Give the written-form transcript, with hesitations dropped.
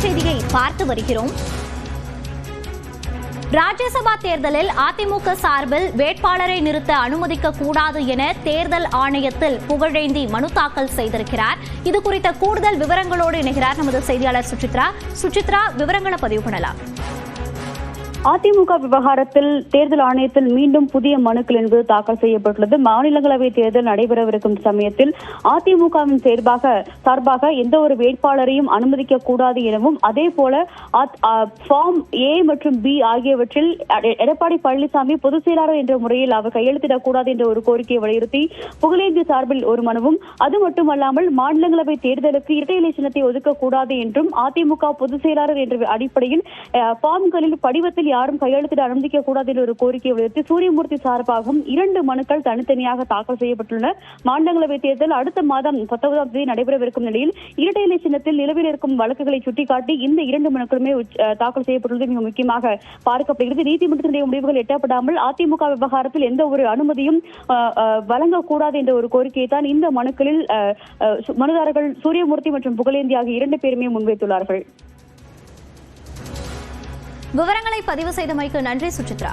செய்தியை பார்த்து வருகிறோம். ராஜ்யசபா தேர்தலில் அதிமுக சார்பில் வேட்பாளரை நிறுத்த அனுமதிக்க கூடாது என தேர்தல் ஆணையத்தில் புகழேந்தி மனு தாக்கல் செய்திருக்கிறார். இது குறித்த கூடுதல் விவரங்களோடு இணைகிறார் நமது செய்தியாளர் சுசித்ரா. விவரங்களை பதிவு பண்ணலாம். அதிமுக விவகாரத்தில் தேர்தல் ஆணையத்தில் மீண்டும் புதிய மனுக்கள் என்பது தாக்கல் செய்யப்பட்டுள்ளது. மாநிலங்களவை தேர்தல் நடைபெறவிருக்கும் சமயத்தில் அதிமுகவின் சார்பாக எந்த ஒரு வேட்பாளரையும் அனுமதிக்க கூடாது எனவும், அதே போல ஃபார்ம் ஏ மற்றும் பி ஆகியவற்றில் எடப்பாடி பழனிசாமி பொதுச் செயலாளர் என்ற முறையில் அவர் கையெழுத்திடக்கூடாது என்ற ஒரு கோரிக்கையை வலியுறுத்தி புகழேந்தி சார்பில் ஒரு மனுவும், அது மட்டுமல்லாமல் மாநிலங்களவை தேர்தலுக்கு இரட்டை இலை சின்னத்தை ஒதுக்கக்கூடாது என்றும், அதிமுக பொதுச் செயலாளர் என்ற அடிப்படையில் ஃபார்ம்களில் படிவத்தில் யாரும் கையெழுத்திட அனுமதிக்க கூடாது என்ற ஒரு கோரிக்கையை வலியுறுத்தி சூரியமூர்த்தி சார்பாகவும் 2 மனுக்கள் தனித்தனியாக தாக்கல் செய்யப்பட்டுள்ளன. மாநிலங்களவை தேர்தல் அடுத்த மாதம் 19ஆம் தேதி நடைபெறவிருக்கும் நிலையில் இரட்டை இலை சின்னத்தில் நிலவில் இருக்கும் வழக்குகளை சுட்டிக்காட்டி இந்த 2 மனுக்களுமே தாக்கல் செய்யப்பட்டுள்ளது மிக முக்கியமாக பார்க்கப்படுகிறது. நீதிமன்றத்தினுடைய முடிவுகள் எட்டப்படாமல் அதிமுக விவகாரத்தில் எந்த ஒரு அனுமதியும் வழங்கக்கூடாது என்ற ஒரு கோரிக்கையை தான் இந்த மனுக்களில் மனுதாரர்கள் சூரியமூர்த்தி மற்றும் புகழேந்தி ஆகிய 2 பேருமே முன்வைத்துள்ளார்கள். விவரங்களை பதிவு செய்தமைக்கு நன்றி சுசித்ரா.